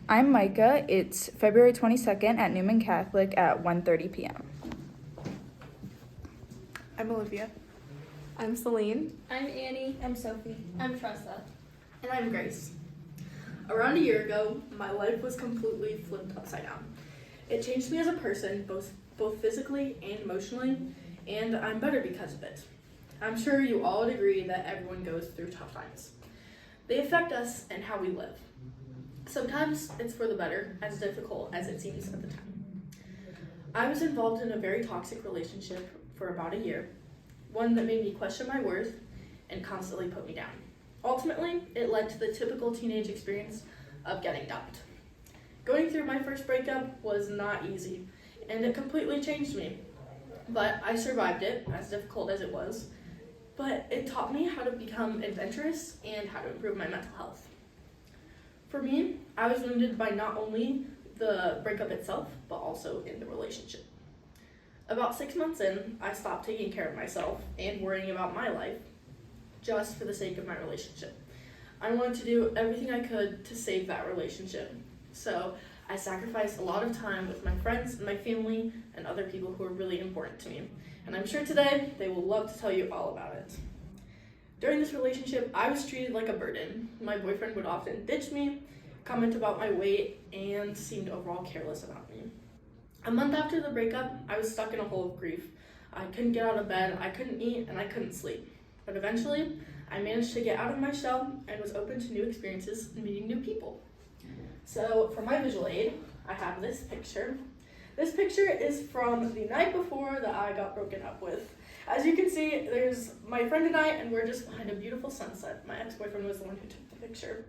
I'm Micah. It's February 22nd at Newman Catholic at 1:30 p.m. I'm Olivia. I'm Celine. I'm Annie. I'm Sophie. I'm Tressa. And I'm Grace. Around a year ago, my life was completely flipped upside down. It changed me as a person, both physically and emotionally, and I'm better because of it. I'm sure you all would agree that everyone goes through tough times. They affect us and how we live. Sometimes it's for the better, as difficult as it seems at the time. I was involved in a very toxic relationship for about a year, one that made me question my worth and constantly put me down. Ultimately, it led to the typical teenage experience of getting dumped. Going through my first breakup was not easy, and it completely changed me. But I survived it, as difficult as it was, but it taught me how to become adventurous and how to improve my mental health. For me, I was wounded by not only the breakup itself, but also in the relationship. About 6 months in, I stopped taking care of myself and worrying about my life just for the sake of my relationship. I wanted to do everything I could to save that relationship. So I sacrificed a lot of time with my friends and my family and other people who are really important to me. And I'm sure today they will love to tell you all about it. During this relationship, I was treated like a burden. My boyfriend would often ditch me, comment about my weight, and seemed overall careless about me. A month after the breakup, I was stuck in a hole of grief. I couldn't get out of bed, I couldn't eat, and I couldn't sleep. But eventually, I managed to get out of my shell and was open to new experiences and meeting new people. So for my visual aid, I have this picture. This picture is from the night before that I got broken up with. As you can see, there's my friend and I, and we're just behind a beautiful sunset. My ex-boyfriend was the one who took the picture.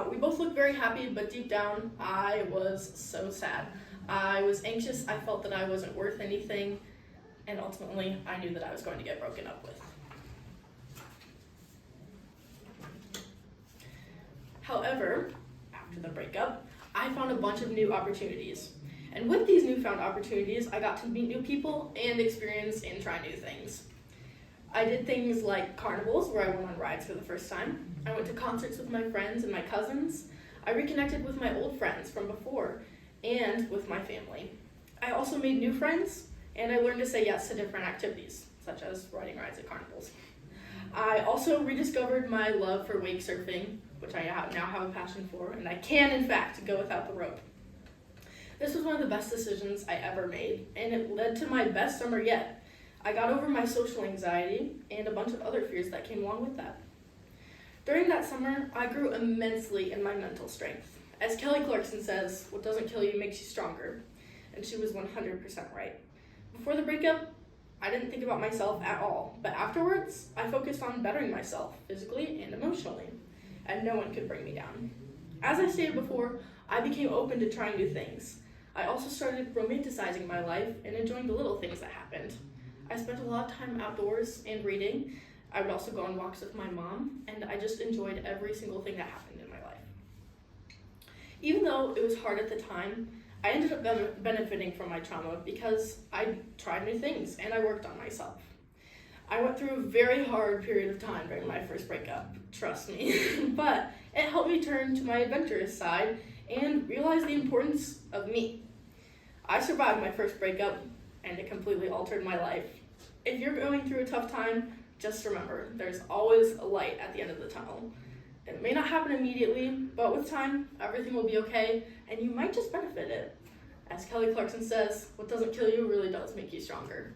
We both looked very happy, but deep down, I was so sad. I was anxious, I felt that I wasn't worth anything, and ultimately, I knew that I was going to get broken up with. However, after the breakup, I found a bunch of new opportunities. And with these newfound opportunities, I got to meet new people and experience and try new things. I did things like carnivals, where I went on rides for the first time. I went to concerts with my friends and my cousins. I reconnected with my old friends from before and with my family. I also made new friends, and I learned to say yes to different activities, such as riding rides at carnivals. I also rediscovered my love for wake surfing, which I now have a passion for, and I can, in fact, go without the rope. This was one of the best decisions I ever made, and it led to my best summer yet. I got over my social anxiety and a bunch of other fears that came along with that. During that summer, I grew immensely in my mental strength. As Kelly Clarkson says, what doesn't kill you makes you stronger, and she was 100% right. Before the breakup, I didn't think about myself at all, but afterwards, I focused on bettering myself physically and emotionally, and no one could bring me down. As I stated before, I became open to trying new things. I also started romanticizing my life and enjoying the little things that happened. I spent a lot of time outdoors and reading. I would also go on walks with my mom, and I just enjoyed every single thing that happened in my life. Even though it was hard at the time, I ended up benefiting from my trauma because I tried new things and I worked on myself. I went through a very hard period of time during my first breakup, trust me, but it helped me turn to my adventurous side and realize the importance of me. I survived my first breakup and it completely altered my life. If you're going through a tough time, just remember, there's always a light at the end of the tunnel. It may not happen immediately, but with time, everything will be okay, and you might just benefit it. As Kelly Clarkson says, what doesn't kill you really does make you stronger.